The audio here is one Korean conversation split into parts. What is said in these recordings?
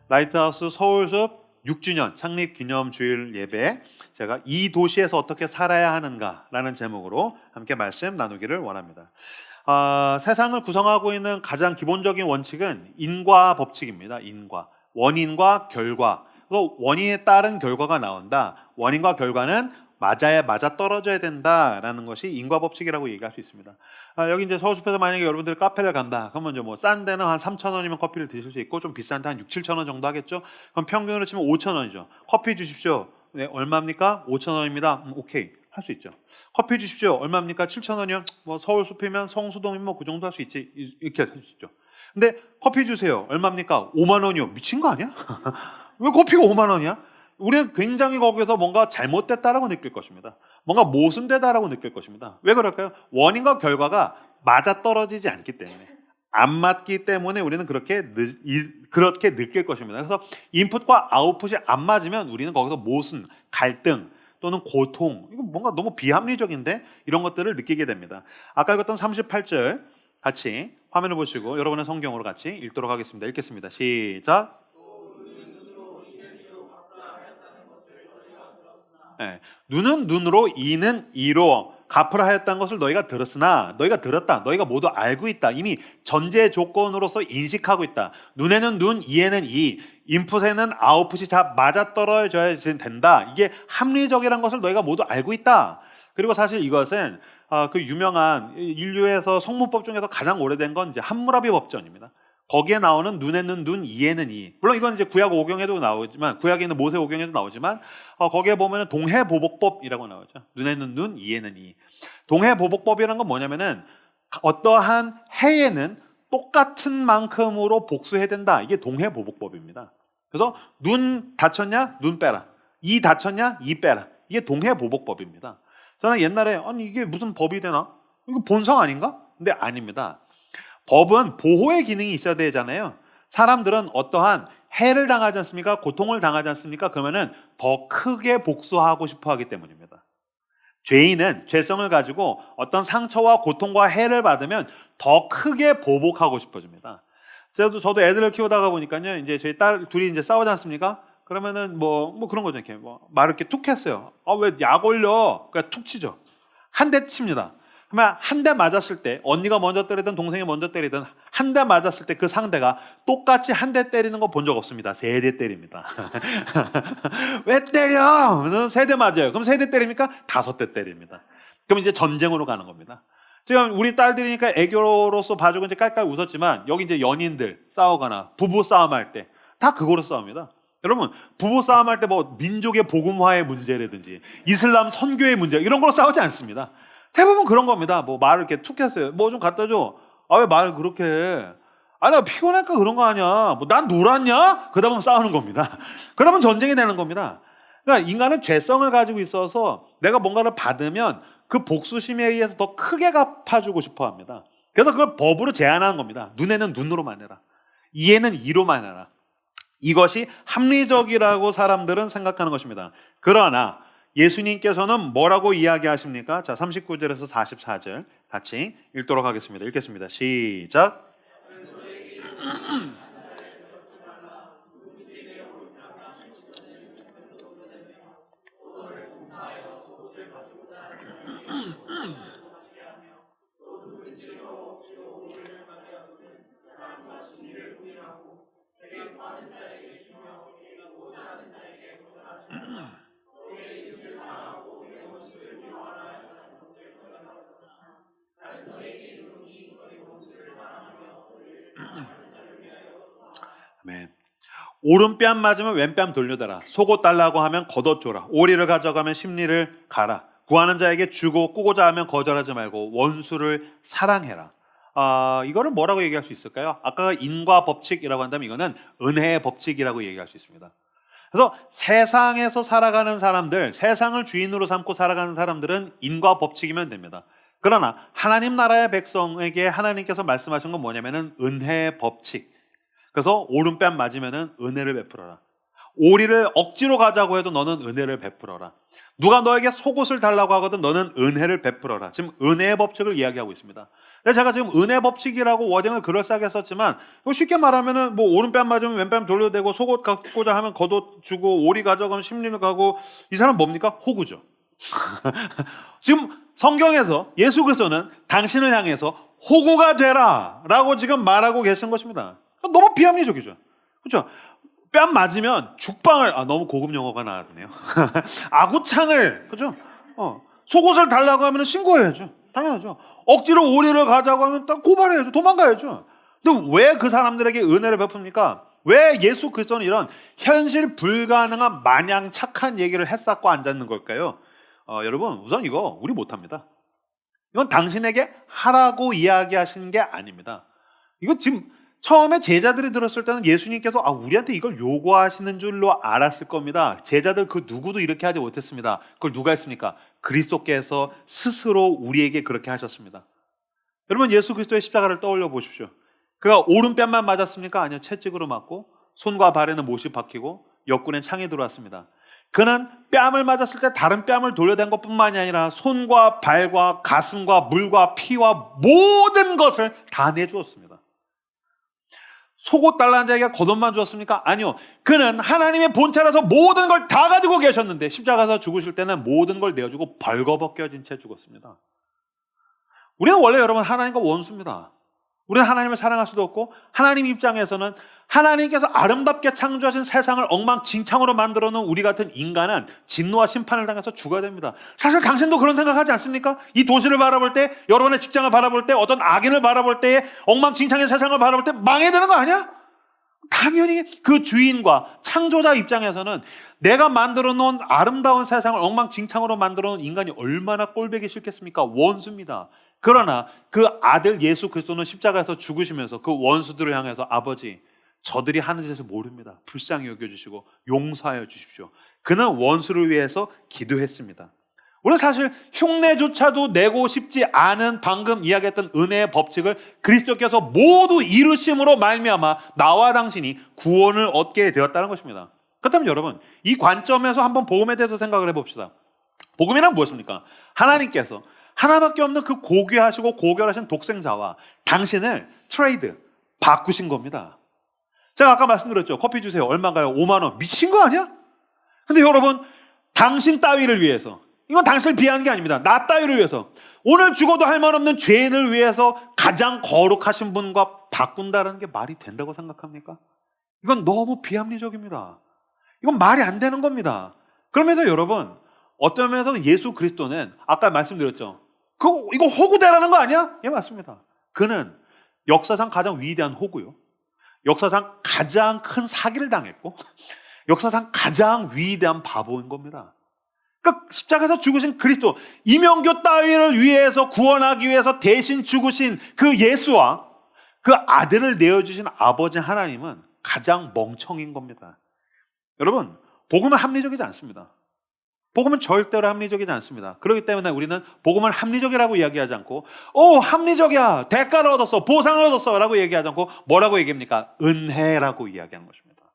라이트하우스 서울숲 6주년 창립 기념 주일 예배, 제가 이 도시에서 어떻게 살아야 하는가라는 제목으로 함께 말씀 나누기를 원합니다. 세상을 구성하고 있는 가장 기본적인 원칙은 인과 법칙입니다. 인과, 원인과 결과. 그래서 원인에 따른 결과가 나온다. 원인과 결과는 맞아야 맞아 떨어져야 된다라는 것이 인과 법칙이라고 얘기할 수 있습니다. 여기 이제 서울숲에서 만약에 여러분들이 카페를 간다, 그러면 이제 뭐 싼 데는 한 3,000원이면 커피를 드실 수 있고, 좀 비싼 데 한 6, 7,000원 정도 하겠죠. 그럼 평균으로 치면 5,000원이죠. 커피 주십시오. 네, 얼마입니까? 5,000원입니다. 오케이, 할 수 있죠. 커피 주십시오. 얼마입니까? 7,000원이요. 뭐 서울숲이면 성수동이면 뭐 그 정도 할 수 있지. 이렇게 할 수 있죠. 근데 커피 주세요. 얼마입니까? 5만 원이요. 미친 거 아니야? 왜 커피가 5만 원이야? 우리는 굉장히 거기서 뭔가 잘못됐다라고 느낄 것입니다. 뭔가 모순되다라고 느낄 것입니다. 왜 그럴까요? 원인과 결과가 맞아떨어지지 않기 때문에, 안 맞기 때문에 우리는 그렇게 느낄 것입니다. 그래서 인풋과 아웃풋이 안 맞으면 우리는 거기서 모순, 갈등 또는 고통, 이거 뭔가 너무 비합리적인데, 이런 것들을 느끼게 됩니다. 아까 읽었던 38절 같이 화면을 보시고 여러분의 성경으로 같이 읽도록 하겠습니다. 읽겠습니다. 시작. 네. 눈은 눈으로, 이는 이로 갚으라 하였다는 것을 너희가 들었으나, 너희가 들었다, 너희가 모두 알고 있다, 이미 전제 조건으로서 인식하고 있다. 눈에는 눈, 이에는 이, 인풋에는 아웃풋이 다 맞아떨어져야 된다. 이게 합리적이라는 것을 너희가 모두 알고 있다. 그리고 사실 이것은 그 유명한 인류에서 성문법 중에서 가장 오래된 건 이제 함무라비 법전입니다. 거기에 나오는 눈에는 눈, 이에는 이. 물론 이건 이제 구약 5경에도 나오지만, 구약에 있는 모세 5경에도 나오지만, 거기에 보면은 동해보복법이라고 나오죠. 눈에는 눈, 이에는 이. 동해보복법이라는 건 뭐냐면은, 어떠한 해에는 똑같은 만큼으로 복수해야 된다. 이게 동해보복법입니다. 그래서 눈 다쳤냐? 눈 빼라. 이 다쳤냐? 이 빼라. 이게 동해보복법입니다. 저는 옛날에, 아니 이게 무슨 법이 되나? 이거 본성 아닌가? 근데 아닙니다. 법은 보호의 기능이 있어야 되잖아요. 사람들은 어떠한 해를 당하지 않습니까? 고통을 당하지 않습니까? 그러면은 더 크게 복수하고 싶어 하기 때문입니다. 죄인은 죄성을 가지고 어떤 상처와 고통과 해를 받으면 더 크게 보복하고 싶어집니다. 저도 애들을 키우다가 보니까요, 이제 저희 딸 둘이 이제 싸우지 않습니까? 그러면은 뭐 그런 거죠. 이렇게 뭐 말을 이렇게 툭 했어요. 왜 약 올려? 그러니까 툭 치죠. 한 대 칩니다. 그러면 한 대 맞았을 때, 언니가 먼저 때리든 동생이 먼저 때리든 한 대 맞았을 때 그 상대가 똑같이 한 대 때리는 거 본 적 없습니다. 3대 때립니다. 왜 때려? 그래서 3대 맞아요. 그럼 3대 때립니까? 5대 때립니다. 그럼 이제 전쟁으로 가는 겁니다. 지금 우리 딸들이니까 애교로서 봐주고 이제 깔깔 웃었지만, 여기 이제 연인들 싸우거나 부부 싸움할 때 다 그거로 싸웁니다. 여러분, 부부 싸움할 때 뭐 민족의 복음화의 문제라든지 이슬람 선교의 문제, 이런 걸로 싸우지 않습니다. 대부분 그런 겁니다. 뭐 말을 이렇게 툭 했어요. 뭐 좀 갖다 줘. 왜 말을 그렇게 해? 내가 피곤하니까 그런 거 아니야. 뭐 난 놀았냐? 그러다 보면 싸우는 겁니다. 그러면 전쟁이 되는 겁니다. 그러니까 인간은 죄성을 가지고 있어서 내가 뭔가를 받으면 그 복수심에 의해서 더 크게 갚아주고 싶어 합니다. 그래서 그걸 법으로 제한하는 겁니다. 눈에는 눈으로만 해라. 이에는 이로만 해라. 이것이 합리적이라고 사람들은 생각하는 것입니다. 그러나 예수님께서는 뭐라고 이야기하십니까? 자, 39절에서 44절 같이 읽도록 하겠습니다. 읽겠습니다. 시작. 아멘. 오른뺨 맞으면 왼뺨 돌려달라. 속옷 달라고 하면 걷어줘라. 오리를 가져가면 심리를 가라. 구하는 자에게 주고 꾸고자 하면 거절하지 말고 원수를 사랑해라. 이거를 뭐라고 얘기할 수 있을까요? 아까 인과 법칙이라고 한다면 이거는 은혜의 법칙이라고 얘기할 수 있습니다. 그래서 세상에서 살아가는 사람들, 세상을 주인으로 삼고 살아가는 사람들은 인과 법칙이면 됩니다. 그러나 하나님 나라의 백성에게 하나님께서 말씀하신 건 뭐냐면은 은혜의 법칙. 그래서 오른뺨 맞으면은 은혜를 베풀어라. 오리를 억지로 가자고 해도 너는 은혜를 베풀어라. 누가 너에게 속옷을 달라고 하거든 너는 은혜를 베풀어라. 지금 은혜의 법칙을 이야기하고 있습니다. 제가 지금 은혜 법칙이라고 워딩을 그럴싸하게 썼지만 쉽게 말하면은 뭐 오른뺨 맞으면 왼뺨 돌려대고 속옷 갖고자 하면 겉옷 주고 오리 가져가면 심리를 가고 이 사람 뭡니까? 호구죠. 지금 성경에서 예수 그리스도는 당신을 향해서 호구가 되라 라고 지금 말하고 계신 것입니다. 너무 비합리적이죠. 그렇죠? 뺨 맞으면 죽방을 너무 고급 용어가 나왔네요. 아구창을 그렇죠? 속옷을 달라고 하면 신고해야죠. 당연하죠. 억지로 오리를 가자고 하면 딱 고발해야죠. 도망가야죠. 근데 왜 그 사람들에게 은혜를 베풉니까? 왜 예수 그리스도는 이런 현실 불가능한 마냥 착한 얘기를 했었고 앉았는 걸까요? 여러분 우선 이거 우리 못합니다. 이건 당신에게 하라고 이야기하시는 게 아닙니다. 이거 지금 처음에 제자들이 들었을 때는 예수님께서 우리한테 이걸 요구하시는 줄로 알았을 겁니다. 제자들 그 누구도 이렇게 하지 못했습니다. 그걸 누가 했습니까? 그리스도께서 스스로 우리에게 그렇게 하셨습니다. 여러분 예수 그리스도의 십자가를 떠올려 보십시오. 그가 오른뺨만 맞았습니까? 아니요. 채찍으로 맞고 손과 발에는 못이 박히고 옆구리엔 창이 들어왔습니다. 그는 뺨을 맞았을 때 다른 뺨을 돌려댄 것뿐만이 아니라 손과 발과 가슴과 물과 피와 모든 것을 다 내주었습니다. 속옷 달라는 자에게 겉옷만 주었습니까? 아니요. 그는 하나님의 본체라서 모든 걸 다 가지고 계셨는데 십자가에서 죽으실 때는 모든 걸 내어주고 벌거벗겨진 채 죽었습니다. 우리는 원래 여러분 하나님과 원수입니다. 우리는 하나님을 사랑할 수도 없고 하나님 입장에서는 하나님께서 아름답게 창조하신 세상을 엉망진창으로 만들어 놓은 우리 같은 인간은 진노와 심판을 당해서 죽어야 됩니다. 사실 당신도 그런 생각하지 않습니까? 이 도시를 바라볼 때, 여러분의 직장을 바라볼 때, 어떤 악인을 바라볼 때에 엉망진창의 세상을 바라볼 때 망해야 되는 거 아니야? 당연히 그 주인과 창조자 입장에서는 내가 만들어 놓은 아름다운 세상을 엉망진창으로 만들어 놓은 인간이 얼마나 꼴보기 싫겠습니까? 원수입니다. 그러나 그 아들 예수 그리스도는 십자가에서 죽으시면서 그 원수들을 향해서 아버지 저들이 하는 짓을 모릅니다. 불쌍히 여겨주시고 용서하여 주십시오. 그는 원수를 위해서 기도했습니다. 우리는 사실 흉내조차도 내고 싶지 않은 방금 이야기했던 은혜의 법칙을 그리스도께서 모두 이루심으로 말미암아 나와 당신이 구원을 얻게 되었다는 것입니다. 그렇다면 여러분 이 관점에서 한번 복음에 대해서 생각을 해봅시다. 복음이란 무엇입니까? 하나님께서 하나밖에 없는 그 고귀하시고 고결하신 독생자와 당신을 트레이드 바꾸신 겁니다. 제가 아까 말씀드렸죠. 커피 주세요. 얼마인가요? 5만 원. 미친 거 아니야? 근데 여러분 당신 따위를 위해서, 이건 당신을 비하는 게 아닙니다. 나 따위를 위해서, 오늘 죽어도 할 말 없는 죄인을 위해서 가장 거룩하신 분과 바꾼다는 게 말이 된다고 생각합니까? 이건 너무 비합리적입니다. 이건 말이 안 되는 겁니다. 그러면서 여러분 어떤 면에서 예수 그리스도는 아까 말씀드렸죠. 이거 호구대라는 거 아니야? 예, 맞습니다. 그는 역사상 가장 위대한 호구요. 역사상 가장 큰 사기를 당했고 역사상 가장 위대한 바보인 겁니다. 그러니까 십자가에서 죽으신 그리스도, 이명교 따위를 위해서 구원하기 위해서 대신 죽으신 그 예수와 그 아들을 내어주신 아버지 하나님은 가장 멍청인 겁니다. 여러분, 복음은 합리적이지 않습니다. 복음은 절대로 합리적이지 않습니다. 그렇기 때문에 우리는 복음을 합리적이라고 이야기하지 않고 합리적이야, 대가를 얻었어, 보상을 얻었어 라고 얘기하지 않고 뭐라고 얘기합니까? 은혜라고 이야기하는 것입니다.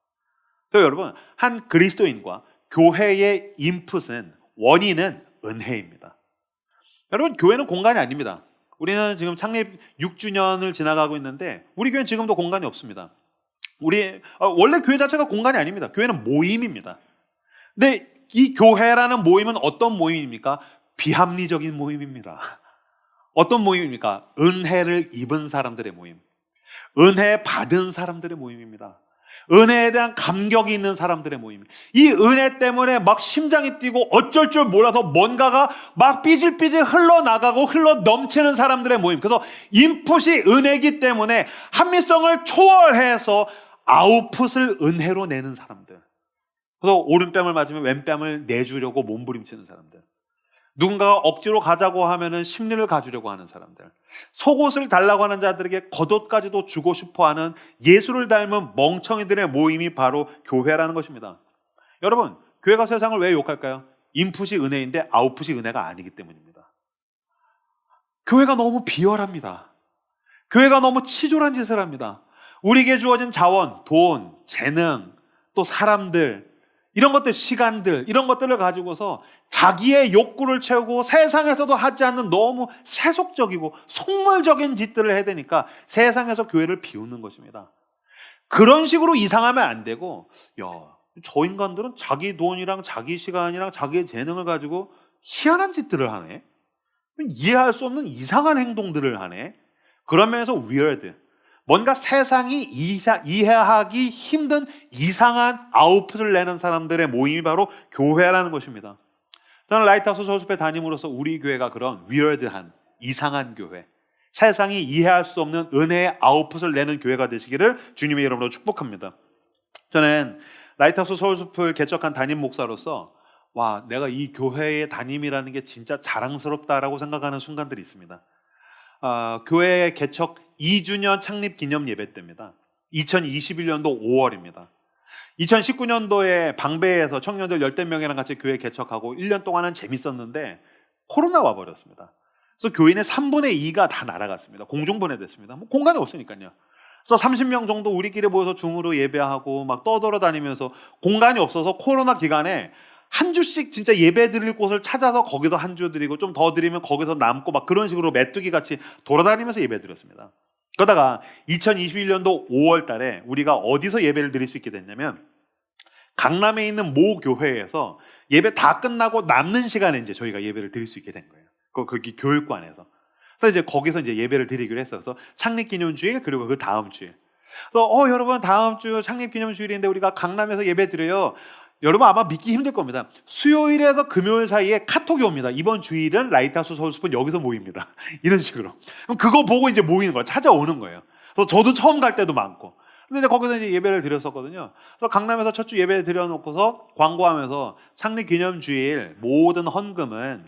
그래서 여러분, 한 그리스도인과 교회의 인풋은, 원인은 은혜입니다. 여러분, 교회는 공간이 아닙니다. 우리는 지금 창립 6주년을 지나가고 있는데 우리 교회는 지금도 공간이 없습니다. 원래 교회 자체가 공간이 아닙니다. 교회는 모임입니다. 근데 이 교회라는 모임은 어떤 모임입니까? 비합리적인 모임입니다. 어떤 모임입니까? 은혜를 입은 사람들의 모임, 은혜 받은 사람들의 모임입니다. 은혜에 대한 감격이 있는 사람들의 모임. 이 은혜 때문에 막 심장이 뛰고 어쩔 줄 몰라서 뭔가가 막 삐질삐질 흘러나가고 흘러 넘치는 사람들의 모임. 그래서 인풋이 은혜이기 때문에 합리성을 초월해서 아웃풋을 은혜로 내는 사람들. 그래서 오른뺨을 맞으면 왼뺨을 내주려고 몸부림치는 사람들. 누군가가 억지로 가자고 하면은 심리를 가주려고 하는 사람들. 속옷을 달라고 하는 자들에게 겉옷까지도 주고 싶어하는 예수를 닮은 멍청이들의 모임이 바로 교회라는 것입니다. 여러분, 교회가 세상을 왜 욕할까요? 인풋이 은혜인데 아웃풋이 은혜가 아니기 때문입니다. 교회가 너무 비열합니다. 교회가 너무 치졸한 짓을 합니다. 우리에게 주어진 자원, 돈, 재능, 또 사람들, 이런 것들, 시간들, 이런 것들을 가지고서 자기의 욕구를 채우고 세상에서도 하지 않는 너무 세속적이고 속물적인 짓들을 해야 되니까 세상에서 교회를 비우는 것입니다. 그런 식으로 이상하면 안 되고, 야, 저 인간들은 자기 돈이랑 자기 시간이랑 자기의 재능을 가지고 희한한 짓들을 하네. 이해할 수 없는 이상한 행동들을 하네. 그런 면에서 weird. 뭔가 세상이 이해하기 힘든 이상한 아웃풋을 내는 사람들의 모임이 바로 교회라는 것입니다. 저는 라이트하우스 서울숲에 다님으로써 우리 교회가 그런 weird한 이상한 교회, 세상이 이해할 수 없는 은혜의 아웃풋을 내는 교회가 되시기를 주님의 이름으로 축복합니다. 저는 라이트하우스 서울숲을 개척한 담임 목사로서 와, 내가 이 교회의 담임이라는 게 진짜 자랑스럽다라고 생각하는 순간들이 있습니다. 교회 개척 2주년 창립 기념 예배 때입니다. 2021년도 5월입니다. 2019년도에 방배에서 청년들 10명이랑 같이 교회 개척하고 1년 동안은 재밌었는데 코로나 와버렸습니다. 그래서 교인의 3분의 2가 다 날아갔습니다. 공중분해됐습니다. 뭐 공간이 없으니까요. 그래서 30명 정도 우리끼리 모여서 줌으로 예배하고 막 떠돌아다니면서 공간이 없어서 코로나 기간에 한 주씩 진짜 예배 드릴 곳을 찾아서 거기서 한 주 드리고 좀 더 드리면 거기서 남고 막 그런 식으로 메뚜기 같이 돌아다니면서 예배 드렸습니다. 그러다가 2021년도 5월 달에 우리가 어디서 예배를 드릴 수 있게 됐냐면 강남에 있는 모 교회에서 예배 다 끝나고 남는 시간에 이제 저희가 예배를 드릴 수 있게 된 거예요. 거기 교육관에서. 그래서 이제 거기서 이제 예배를 드리기로 했어요. 그래서 창립기념주일 그리고 그 다음 주일. 그래서 여러분 다음 주 창립기념주일인데 우리가 강남에서 예배 드려요. 여러분 아마 믿기 힘들 겁니다. 수요일에서 금요일 사이에 카톡이 옵니다. 이번 주일은 라이트하우스 서울숲은 여기서 모입니다. 이런 식으로. 그럼 그거 보고 이제 모이는 거예요. 찾아오는 거예요. 그래서 저도 처음 갈 때도 많고. 근데 이제 거기서 이제 예배를 드렸었거든요. 그래서 강남에서 첫 주 예배 드려놓고서 광고하면서 창립기념주일 모든 헌금은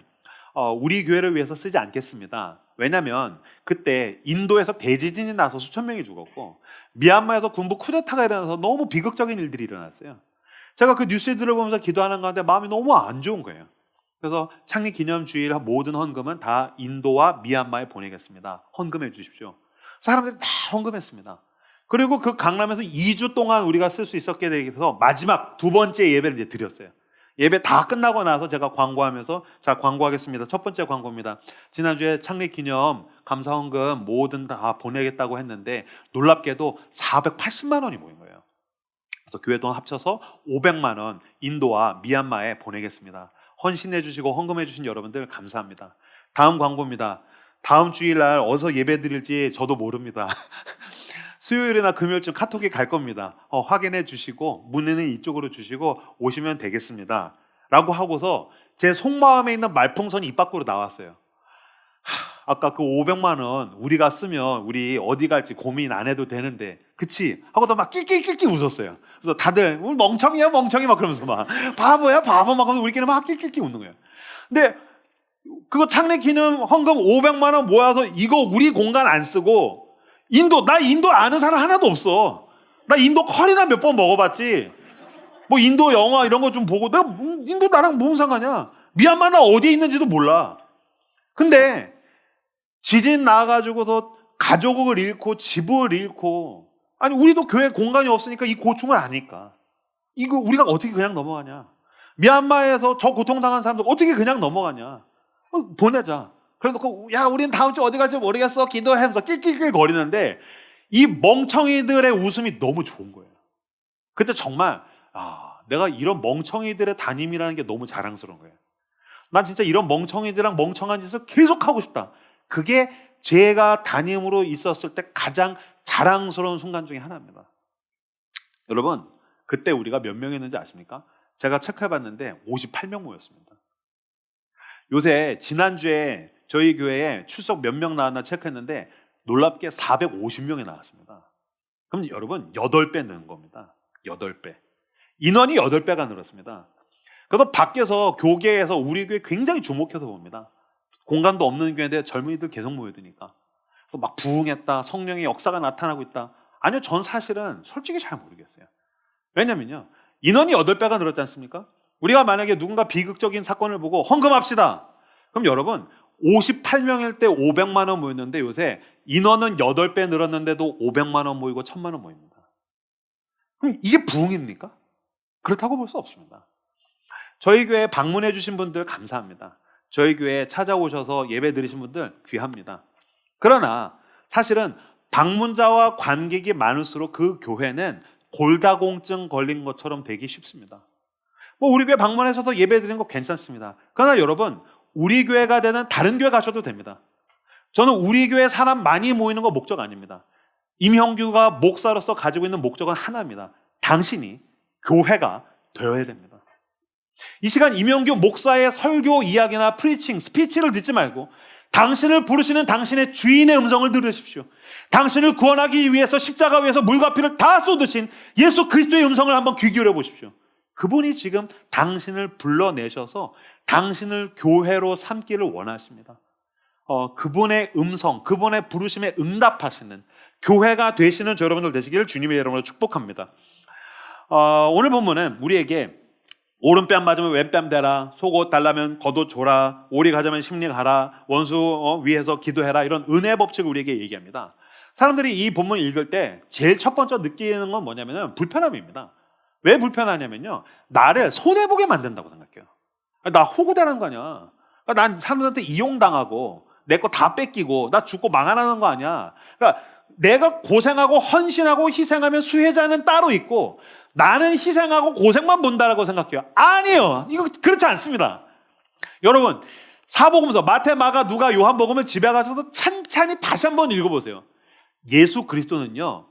우리 교회를 위해서 쓰지 않겠습니다. 왜냐하면 그때 인도에서 대지진이 나서 수천 명이 죽었고 미얀마에서 군부 쿠데타가 일어나서 너무 비극적인 일들이 일어났어요. 제가 그 뉴스에 들어보면서 기도하는 가운데 마음이 너무 안 좋은 거예요. 그래서 창립기념주일 모든 헌금은 다 인도와 미얀마에 보내겠습니다. 헌금해 주십시오. 사람들이 다 헌금했습니다. 그리고 그 강남에서 2주 동안 우리가 쓸 수 있었게 돼서 마지막 두 번째 예배를 이제 드렸어요. 예배 다 끝나고 나서 제가 광고하면서 자, 광고하겠습니다. 첫 번째 광고입니다. 지난주에 창립기념 감사헌금 뭐든 다 보내겠다고 했는데 놀랍게도 480만 원이 모인 거예요. 그래서 교회 돈 합쳐서 500만 원 인도와 미얀마에 보내겠습니다. 헌신해 주시고 헌금해 주신 여러분들 감사합니다. 다음 광고입니다. 다음 주일날 어디서 예배 드릴지 저도 모릅니다. 수요일이나 금요일쯤 카톡이 갈 겁니다. 확인해 주시고 문의는 이쪽으로 주시고 오시면 되겠습니다. 라고 하고서 제 속마음에 있는 말풍선이 입 밖으로 나왔어요. 아까 그 500만 원 우리가 쓰면 우리 어디 갈지 고민 안 해도 되는데 그치? 하고서 막 낄낄낄낄 웃었어요. 그래서 다들 멍청이야 멍청이 막 그러면서 막 바보야 바보 막 하면서 우리끼리 막 낄낄낄 웃는 거예요. 근데 그거 창립기념 헌금 500만 원 모아서 이거 우리 공간 안 쓰고 나 인도 아는 사람 하나도 없어. 나 인도 커리나 몇 번 먹어봤지. 뭐 인도 영화 이런 거 좀 보고 내가 인도 나랑 무슨 상관이야. 미얀마 나 어디에 있는지도 몰라. 근데 지진 나가지고서 가족을 잃고 집을 잃고 아니 우리도 교회 공간이 없으니까 이 고충을 아니까 이거 우리가 어떻게 그냥 넘어가냐. 미얀마에서 저 고통당한 사람들 어떻게 그냥 넘어가냐. 보내자. 그래놓고 야 우리는 다음 주 어디 갈지 모르겠어 기도해 하면서 낄낄낄 거리는데 이 멍청이들의 웃음이 너무 좋은 거예요. 그때 정말 내가 이런 멍청이들의 담임이라는 게 너무 자랑스러운 거예요. 난 진짜 이런 멍청이들랑 멍청한 짓을 계속 하고 싶다. 그게 제가 담임으로 있었을 때 가장 자랑스러운 순간 중에 하나입니다. 여러분 그때 우리가 몇 명이었는지 아십니까? 제가 체크해봤는데 58명 모였습니다. 요새 지난주에 저희 교회에 출석 몇 명 나왔나 체크했는데 놀랍게 450명이 나왔습니다. 그럼 여러분 8배 는 겁니다. 8배. 인원이 8배가 늘었습니다. 그래서 밖에서 교계에서 우리 교회 굉장히 주목해서 봅니다. 공간도 없는 교회인데 젊은이들 계속 모여드니까. 그래서 막 부흥했다. 성령의 역사가 나타나고 있다. 아니요. 전 사실은 솔직히 잘 모르겠어요. 왜냐면요. 인원이 8배가 늘었지 않습니까? 우리가 만약에 누군가 비극적인 사건을 보고 헌금합시다. 그럼 여러분 58명일 때 500만 원 모였는데 요새 인원은 8배 늘었는데도 500만 원 모이고 1000만 원 모입니다. 그럼 이게 부흥입니까? 그렇다고 볼 수 없습니다. 저희 교회 방문해 주신 분들 감사합니다. 저희 교회에 찾아오셔서 예배 드리신 분들 귀합니다. 그러나 사실은 방문자와 관객이 많을수록 그 교회는 골다공증 걸린 것처럼 되기 쉽습니다. 우리 교회 방문하셔서 예배 드리는 거 괜찮습니다. 그러나 여러분, 우리 교회가 되는 다른 교회 가셔도 됩니다. 저는 우리 교회 사람 많이 모이는 거 목적 아닙니다. 임형규가 목사로서 가지고 있는 목적은 하나입니다. 당신이 교회가 되어야 됩니다. 이 시간 임형규 목사의 설교 이야기나 프리칭, 스피치를 듣지 말고 당신을 부르시는 당신의 주인의 음성을 들으십시오. 당신을 구원하기 위해서 십자가 위에서 물과 피를 다 쏟으신 예수 그리스도의 음성을 한번 귀 기울여 보십시오. 그분이 지금 당신을 불러내셔서 당신을 교회로 삼기를 원하십니다. 그분의 음성, 그분의 부르심에 응답하시는 교회가 되시는 저 여러분들 되시기를 주님의 이름으로 축복합니다. 오늘 본문은 우리에게 오른뺨 맞으면 왼뺨 대라, 속옷 달라면 겉옷 줘라, 오리 가자면 심리 가라, 원수 위해서 기도해라, 이런 은혜 법칙을 우리에게 얘기합니다. 사람들이 이 본문 읽을 때 제일 첫 번째 느끼는 건 뭐냐면 불편함입니다. 왜 불편하냐면요, 나를 손해보게 만든다고 생각해요. 나 호구되는 거 아니야. 난 사람들한테 이용당하고 내 거 다 뺏기고 나 죽고 망하는 거 아니야. 그러니까 내가 고생하고 헌신하고 희생하면 수혜자는 따로 있고 나는 희생하고 고생만 본다라고 생각해요. 아니요, 이거 그렇지 않습니다. 여러분, 사복음서 마태, 마가, 누가, 요한복음을 집에 가셔서 찬찬히 다시 한번 읽어보세요. 예수 그리스도는요,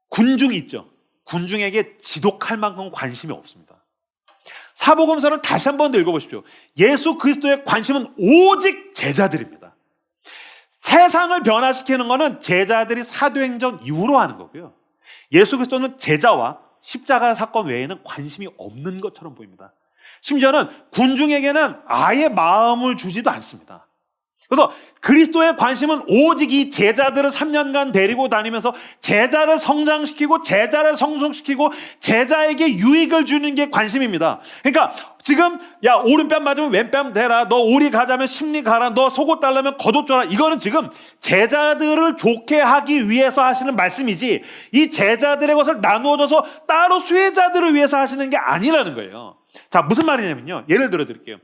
군중이 있죠. 군중에게 지독할 만큼 관심이 없습니다. 사복음서를 다시 한번 더 읽어보십시오. 예수 그리스도의 관심은 오직 제자들입니다. 세상을 변화시키는 것은 제자들이 사도행전 이후로 하는 거고요. 예수 그리스도는 제자와 십자가 사건 외에는 관심이 없는 것처럼 보입니다. 심지어는 군중에게는 아예 마음을 주지도 않습니다. 그래서 그리스도의 관심은 오직 이 제자들을 3년간 데리고 다니면서 제자를 성장시키고 제자를 성숙시키고 제자에게 유익을 주는 게 관심입니다. 그러니까 지금 야, 오른뺨 맞으면 왼뺨 대라, 너 오리 가자면 심리 가라, 너 속옷 달라면 겉옷 줘라, 이거는 지금 제자들을 좋게 하기 위해서 하시는 말씀이지 이 제자들의 것을 나누어줘서 따로 수혜자들을 위해서 하시는 게 아니라는 거예요. 자, 무슨 말이냐면요, 예를 들어 드릴게요.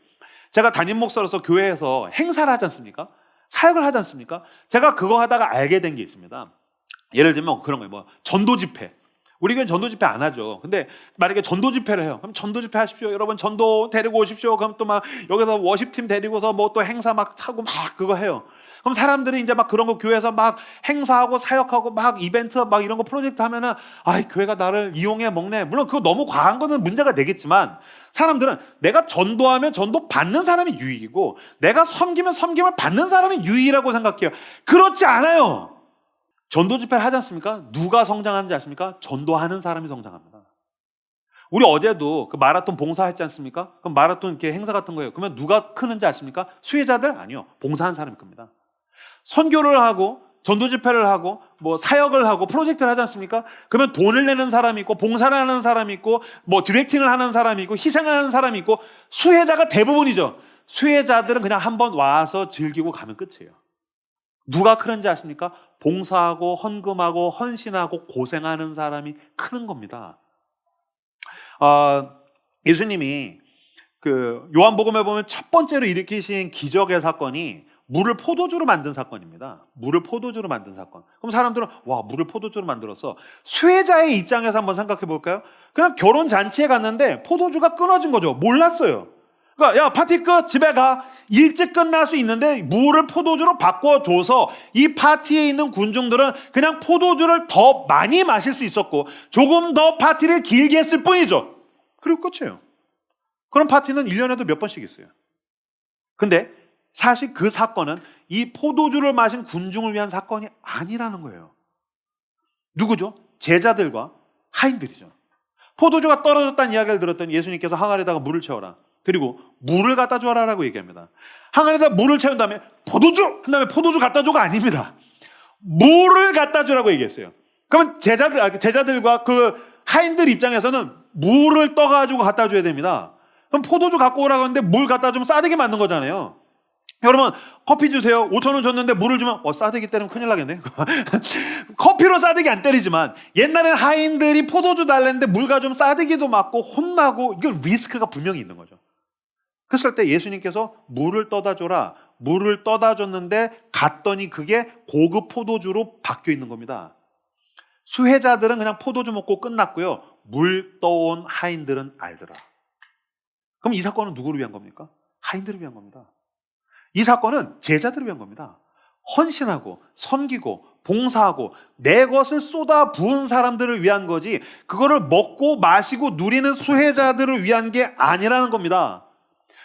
제가 담임 목사로서 교회에서 행사를 하지 않습니까? 사역을 하지 않습니까? 제가 그거 하다가 알게 된 게 있습니다. 예를 들면 그런 거예요. 전도 집회. 우리 교회는 전도 집회 안 하죠. 근데 만약에 전도 집회를 해요. 그럼 전도 집회 하십시오. 여러분 전도 데리고 오십시오. 그럼 또 막 여기서 워십팀 데리고서 뭐 또 행사 막 하고 막 그거 해요. 그럼 사람들이 이제 막 그런 거 교회에서 막 행사하고 사역하고 막 이벤트 막 이런 거 프로젝트 하면은 교회가 나를 이용해 먹네. 물론 그거 너무 과한 거는 문제가 되겠지만 사람들은 내가 전도하면 전도 받는 사람이 유익이고 내가 섬기면 섬김을 받는 사람이 유익이라고 생각해요. 그렇지 않아요. 전도 집회를 하지 않습니까? 누가 성장하는지 아십니까? 전도하는 사람이 성장합니다. 우리 어제도 그 마라톤 봉사했지 않습니까? 그럼 마라톤 이렇게 행사 같은 거예요. 그러면 누가 크는지 아십니까? 수혜자들? 아니요. 봉사한 사람이 큽니다. 선교를 하고 전도 집회를 하고 뭐 사역을 하고 프로젝트를 하지 않습니까? 그러면 돈을 내는 사람이 있고 봉사를 하는 사람이 있고 뭐 디렉팅을 하는 사람이 있고 희생을 하는 사람이 있고 수혜자가 대부분이죠. 수혜자들은 그냥 한번 와서 즐기고 가면 끝이에요. 누가 크는지 아십니까? 봉사하고 헌금하고 헌신하고 고생하는 사람이 크는 겁니다. 예수님이 그 요한복음에 보면 첫 번째로 일으키신 기적의 사건이 물을 포도주로 만든 사건입니다. 물을 포도주로 만든 사건. 그럼 사람들은 와, 물을 포도주로 만들었어. 수혜자의 입장에서 한번 생각해 볼까요? 그냥 결혼 잔치에 갔는데 포도주가 끊어진 거죠. 몰랐어요. 그러니까 야, 파티 끝, 집에 가. 일찍 끝날 수 있는데 물을 포도주로 바꿔줘서 이 파티에 있는 군중들은 그냥 포도주를 더 많이 마실 수 있었고 조금 더 파티를 길게 했을 뿐이죠. 그리고 끝이에요. 그런 파티는 1년에도 몇 번씩 있어요. 근데 사실 그 사건은 이 포도주를 마신 군중을 위한 사건이 아니라는 거예요. 누구죠? 제자들과 하인들이죠. 포도주가 떨어졌다는 이야기를 들었더니 예수님께서 항아리에다가 물을 채워라. 그리고 물을 갖다 줘라라고 얘기합니다. 항아리에다 물을 채운 다음에 포도주! 한 다음에 포도주 갖다 줘가 아닙니다. 물을 갖다 주라고 얘기했어요. 그러면 제자들과 그 하인들 입장에서는 물을 떠가지고 갖다 줘야 됩니다. 그럼 포도주 갖고 오라고 하는데 물 갖다 주면 싸대기 맞는 거잖아요. 여러분 커피 주세요. 5,000원 줬는데 물을 주면 싸대기 때리면 큰일 나겠네. 커피로 싸대기 안 때리지만 옛날엔 하인들이 포도주 달랬는데 물 가져오면 싸대기도 맞고 혼나고 이건 리스크가 분명히 있는 거죠. 그랬을 때 예수님께서 물을 떠다 줘라. 물을 떠다 줬는데 갔더니 그게 고급 포도주로 바뀌어 있는 겁니다. 수혜자들은 그냥 포도주 먹고 끝났고요. 물 떠온 하인들은 알더라. 그럼 이 사건은 누구를 위한 겁니까? 하인들을 위한 겁니다. 이 사건은 제자들을 위한 겁니다. 헌신하고 섬기고 봉사하고 내 것을 쏟아 부은 사람들을 위한 거지 그거를 먹고 마시고 누리는 수혜자들을 위한 게 아니라는 겁니다.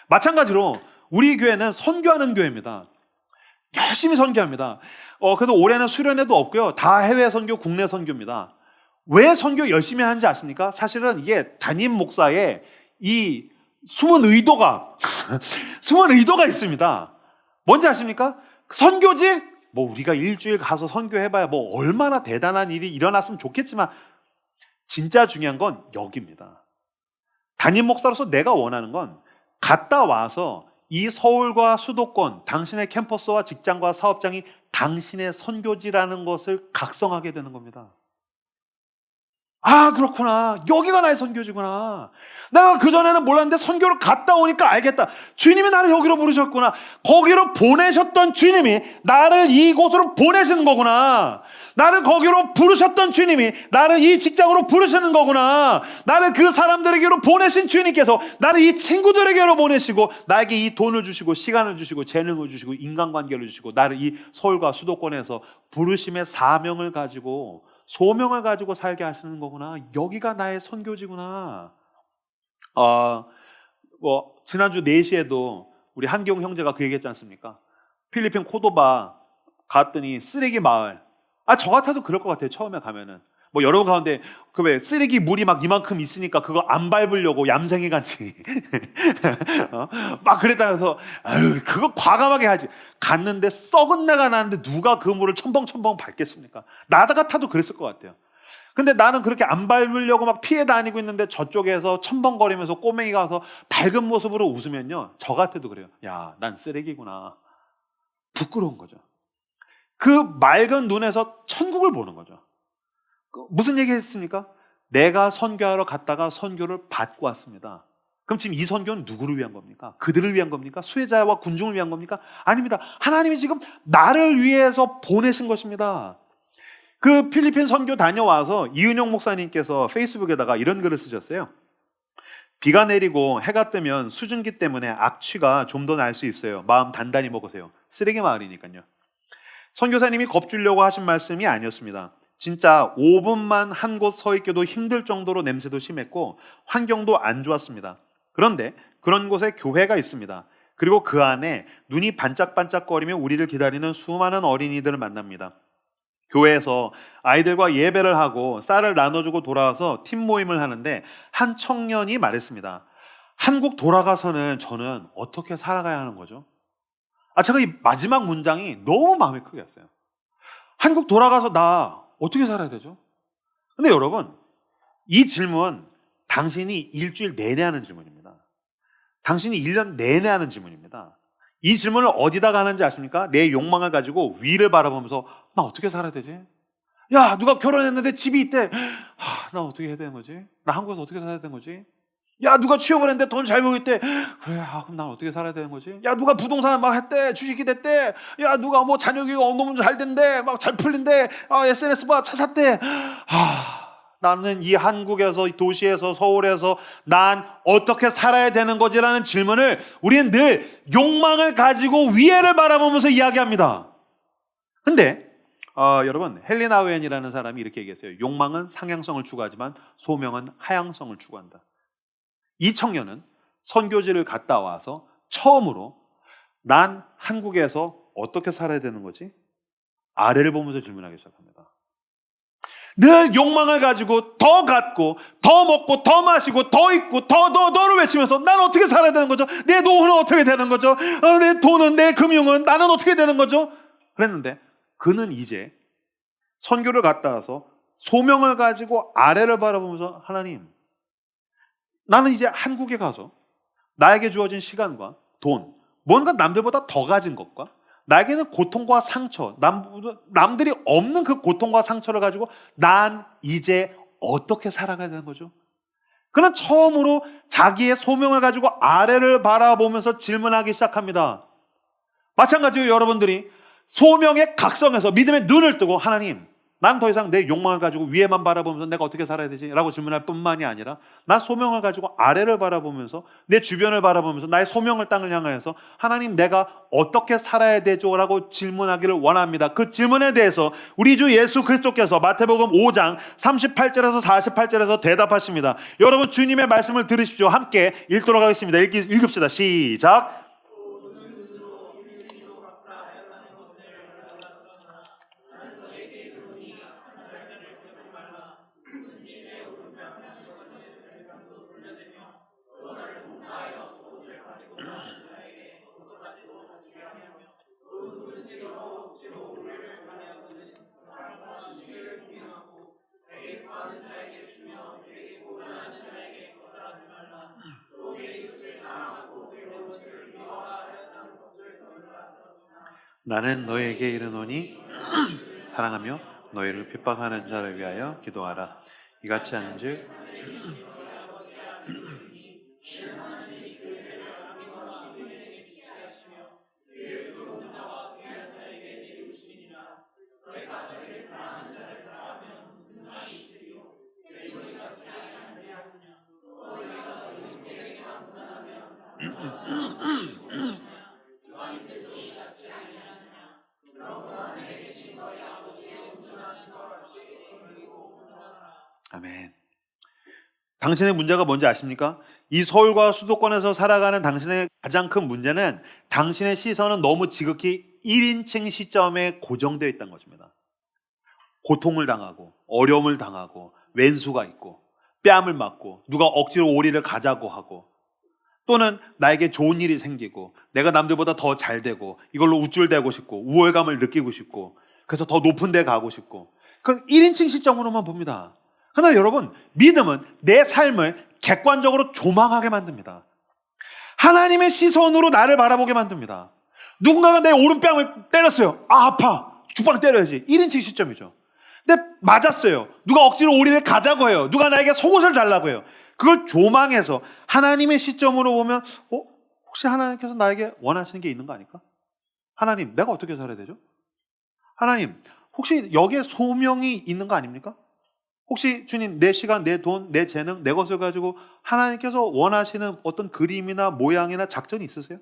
마찬가지로 우리 교회는 선교하는 교회입니다. 열심히 선교합니다. 그래서 올해는 수련회도 없고요. 다 해외 선교, 국내 선교입니다. 왜 선교 열심히 하는지 아십니까? 사실은 이게 담임 목사의 이 숨은 의도가 숨은 의도가 있습니다. 뭔지 아십니까? 선교지? 우리가 일주일 가서 선교해봐야 얼마나 대단한 일이 일어났으면 좋겠지만 진짜 중요한 건 여기입니다. 담임 목사로서 내가 원하는 건 갔다 와서 이 서울과 수도권, 당신의 캠퍼스와 직장과 사업장이 당신의 선교지라는 것을 각성하게 되는 겁니다. 아, 그렇구나. 여기가 나의 선교지구나. 내가 그전에는 몰랐는데 선교를 갔다 오니까 알겠다. 주님이 나를 여기로 부르셨구나. 거기로 보내셨던 주님이 나를 이곳으로 보내시는 거구나. 나를 거기로 부르셨던 주님이 나를 이 직장으로 부르시는 거구나. 나를 그 사람들에게로 보내신 주님께서 나를 이 친구들에게로 보내시고 나에게 이 돈을 주시고 시간을 주시고 재능을 주시고 인간관계를 주시고 나를 이 서울과 수도권에서 부르심의 사명을 가지고 소명을 가지고 살게 하시는 거구나. 여기가 나의 선교지구나. 지난주 4시에도 우리 한기용 형제가 그 얘기했지 않습니까? 필리핀 코도바 갔더니 쓰레기 마을. 저 같아도 그럴 것 같아요. 처음에 가면은. 여러분 가운데 왜 쓰레기 물이 막 이만큼 있으니까 그거 안 밟으려고 얌생이 같이 막 그랬다 해서 그거 과감하게 하지. 갔는데 썩은 내가 나는데 누가 그 물을 첨벙첨벙 밟겠습니까? 나 같아도 그랬을 것 같아요. 근데 나는 그렇게 안 밟으려고 막 피해 다니고 있는데 저쪽에서 첨벙거리면서 꼬맹이가 와서 밝은 모습으로 웃으면요, 저 같아도 그래요. 야, 난 쓰레기구나. 부끄러운 거죠. 그 맑은 눈에서 천국을 보는 거죠. 무슨 얘기 했습니까? 내가 선교하러 갔다가 선교를 받고 왔습니다. 그럼 지금 이 선교는 누구를 위한 겁니까? 그들을 위한 겁니까? 수혜자와 군중을 위한 겁니까? 아닙니다. 하나님이 지금 나를 위해서 보내신 것입니다. 그 필리핀 선교 다녀와서 이은용 목사님께서 페이스북에다가 이런 글을 쓰셨어요. 비가 내리고 해가 뜨면 수증기 때문에 악취가 좀 더 날 수 있어요. 마음 단단히 먹으세요. 쓰레기 마을이니까요. 선교사님이 겁주려고 하신 말씀이 아니었습니다. 진짜 5분만 한 곳 서 있기도 힘들 정도로 냄새도 심했고 환경도 안 좋았습니다. 그런데 그런 곳에 교회가 있습니다. 그리고 그 안에 눈이 반짝반짝거리며 우리를 기다리는 수많은 어린이들을 만납니다. 교회에서 아이들과 예배를 하고 쌀을 나눠주고 돌아와서 팀 모임을 하는데 한 청년이 말했습니다. 한국 돌아가서는 저는 어떻게 살아가야 하는 거죠? 제가 이 마지막 문장이 너무 마음에 크게 왔어요. 한국 돌아가서 나 어떻게 살아야 되죠? 근데 여러분, 이 질문 당신이 일주일 내내 하는 질문입니다. 당신이 1년 내내 하는 질문입니다. 이 질문을 어디다가 하는지 아십니까? 내 욕망을 가지고 위를 바라보면서 나 어떻게 살아야 되지? 야, 누가 결혼했는데 집이 있대. 나 어떻게 해야 되는 거지? 나 한국에서 어떻게 살아야 되는 거지? 야, 누가 취업을 했는데 돈 잘 벌고 있대. 그래, 그럼 난 어떻게 살아야 되는 거지? 야, 누가 부동산 막 했대. 주식이 됐대. 야, 누가 자녀 교육 너무 잘 된대. 막 잘 풀린대. SNS 봐, 차 샀대. 나는 이 한국에서, 이 도시에서, 서울에서 난 어떻게 살아야 되는 거지라는 질문을 우리는 늘 욕망을 가지고 위에를 바라보면서 이야기합니다. 근데 여러분, 헨리 나우엔이라는 사람이 이렇게 얘기했어요. 욕망은 상향성을 추구하지만 소명은 하향성을 추구한다. 이 청년은 선교지를 갔다 와서 처음으로 난 한국에서 어떻게 살아야 되는 거지? 아래를 보면서 질문하기 시작합니다. 늘 욕망을 가지고 더 갖고 더 먹고 더 마시고 더 있고 더를 외치면서 난 어떻게 살아야 되는 거죠? 내 노후는 어떻게 되는 거죠? 내 돈은, 내 금융은 나는 어떻게 되는 거죠? 그랬는데 그는 이제 선교를 갔다 와서 소명을 가지고 아래를 바라보면서 하나님, 나는 이제 한국에 가서 나에게 주어진 시간과 돈, 뭔가 남들보다 더 가진 것과 나에게는 고통과 상처, 남들이 없는 그 고통과 상처를 가지고 난 이제 어떻게 살아가야 되는 거죠? 그는 처음으로 자기의 소명을 가지고 아래를 바라보면서 질문하기 시작합니다. 마찬가지로 여러분들이 소명의 각성에서 믿음의 눈을 뜨고 하나님, 난 더 이상 내 욕망을 가지고 위에만 바라보면서 내가 어떻게 살아야 되지? 라고 질문할 뿐만이 아니라 난 소명을 가지고 아래를 바라보면서 내 주변을 바라보면서 나의 소명을 땅을 향하여서 하나님 내가 어떻게 살아야 되죠? 라고 질문하기를 원합니다. 그 질문에 대해서 우리 주 예수 그리스도께서 마태복음 5장 38절에서 48절에서 대답하십니다. 여러분 주님의 말씀을 들으십시오. 함께 읽도록 하겠습니다. 읽읍시다. 시작. 나는 너에게 이르노니 사랑하며 너희를 핍박하는 자를 위하여 기도하라. 이같이 하는즉 아멘. 당신의 문제가 뭔지 아십니까? 이 서울과 수도권에서 살아가는 당신의 가장 큰 문제는 당신의 시선은 너무 지극히 1인칭 시점에 고정되어 있다는 것입니다. 고통을 당하고 어려움을 당하고 왼수가 있고 뺨을 맞고 누가 억지로 오리를 가자고 하고 또는 나에게 좋은 일이 생기고 내가 남들보다 더 잘 되고 이걸로 우쭐대고 싶고 우월감을 느끼고 싶고 그래서 더 높은 데 가고 싶고 그 1인칭 시점으로만 봅니다. 그러나 여러분 믿음은 내 삶을 객관적으로 조망하게 만듭니다. 하나님의 시선으로 나를 바라보게 만듭니다. 누군가가 내 오른뺨을 때렸어요. 아 아파. 죽방 때려야지. 1인칭 시점이죠. 근데 맞았어요. 누가 억지로 오리를 가자고 해요. 누가 나에게 속옷을 달라고 해요. 그걸 조망해서 하나님의 시점으로 보면 혹시 하나님께서 나에게 원하시는 게 있는 거 아닐까? 하나님 내가 어떻게 살아야 되죠? 하나님 혹시 여기에 소명이 있는 거 아닙니까? 혹시 주님 내 시간, 내 돈, 내 재능, 내 것을 가지고 하나님께서 원하시는 어떤 그림이나 모양이나 작전이 있으세요?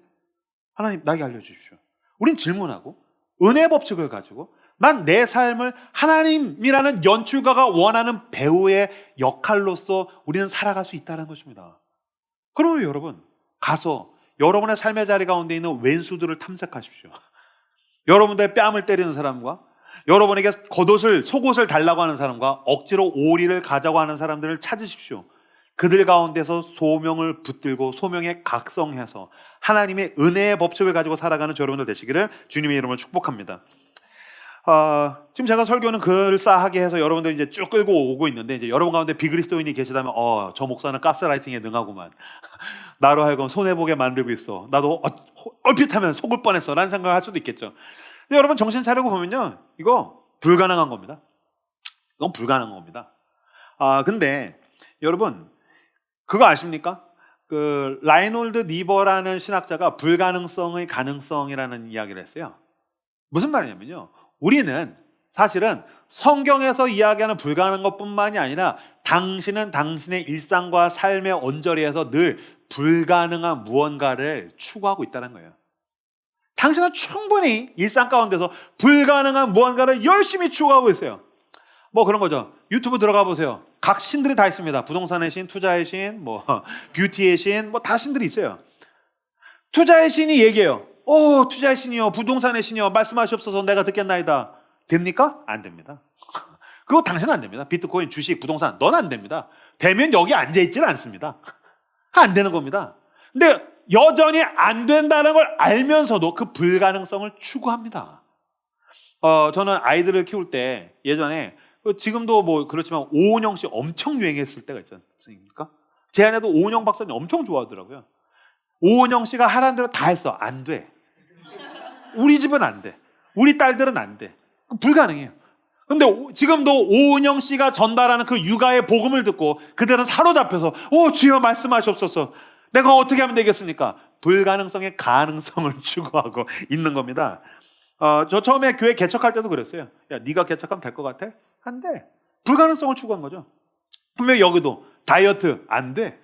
하나님 나에게 알려주십시오. 우린 질문하고 은혜 법칙을 가지고 난 내 삶을 하나님이라는 연출가가 원하는 배우의 역할로서 우리는 살아갈 수 있다는 것입니다. 그러면 여러분 가서 여러분의 삶의 자리 가운데 있는 왼수들을 탐색하십시오. 여러분들의 뺨을 때리는 사람과 여러분에게 겉옷을 속옷을 달라고 하는 사람과 억지로 오리를 가자고 하는 사람들을 찾으십시오. 그들 가운데서 소명을 붙들고 소명에 각성해서 하나님의 은혜의 법칙을 가지고 살아가는 저 여러분들 되시기를 주님의 이름으로 축복합니다. 지금 제가 설교는 그럴싸하게 해서 여러분들 이제 쭉 끌고 오고 있는데 이제 여러분 가운데 비그리스도인이 계시다면 저 목사는 가스라이팅에 능하구만. 나로 하여금 손해보게 만들고 있어. 나도 얼핏하면 속을 뻔했어 라는 생각을 할 수도 있겠죠. 근데 여러분 정신 차리고 보면요 이거 불가능한 겁니다. 이건 불가능한 겁니다. 근데 여러분 그거 아십니까? 그 라이놀드 니버라는 신학자가 불가능성의 가능성이라는 이야기를 했어요. 무슨 말이냐면요 우리는 사실은 성경에서 이야기하는 불가능한 것뿐만이 아니라 당신은 당신의 일상과 삶의 언저리에서 늘 불가능한 무언가를 추구하고 있다는 거예요. 당신은 충분히 일상 가운데서 불가능한 무언가를 열심히 추구하고 있어요. 뭐 그런 거죠. 유튜브 들어가 보세요. 각 신들이 다 있습니다. 부동산의 신, 투자의 신, 뭐 뷰티의 신, 뭐 다 신들이 있어요. 투자의 신이 얘기해요. 투자의 신이요, 부동산의 신이요, 말씀하시옵소서 내가 듣겠나이다. 됩니까? 안 됩니다. 그거 당신은 안 됩니다. 비트코인, 주식, 부동산 넌 안 됩니다. 되면 여기 앉아있지는 않습니다. 안 되는 겁니다. 근데 여전히 안 된다는 걸 알면서도 그 불가능성을 추구합니다. 저는 아이들을 키울 때 예전에 지금도 뭐 그렇지만 오은영 씨 엄청 유행했을 때가 있지 않습니까? 제 아내도 오은영 박사님 엄청 좋아하더라고요. 오은영 씨가 하라는 대로 다 했어. 안 돼. 우리 집은 안 돼. 우리 딸들은 안 돼. 불가능해요. 근데 지금도 오은영 씨가 전달하는 그 육아의 복음을 듣고 그들은 사로잡혀서 주여 말씀하시옵소서. 내가 어떻게 하면 되겠습니까? 불가능성의 가능성을 추구하고 있는 겁니다. 저 처음에 교회 개척할 때도 그랬어요. 야, 네가 개척하면 될 것 같아? 안 돼. 불가능성을 추구한 거죠. 분명히 여기도 다이어트 안 돼.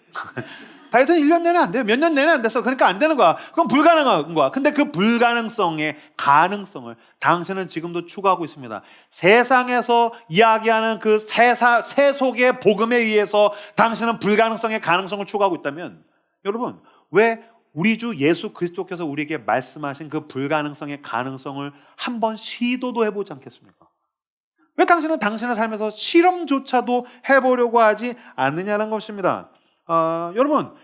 다이어트는 1년 내내 안 돼요. 몇 년 내내 안 됐어. 그러니까 안 되는 거야. 그건 불가능한 거야. 근데 그 불가능성의 가능성을 당신은 지금도 추구하고 있습니다. 세상에서 이야기하는 그 세속의 복음에 의해서 당신은 불가능성의 가능성을 추구하고 있다면 여러분, 왜 우리 주 예수 그리스도께서 우리에게 말씀하신 그 불가능성의 가능성을 한번 시도도 해보지 않겠습니까? 왜 당신은 당신의 삶에서 실험조차도 해보려고 하지 않느냐는 것입니다. 여러분,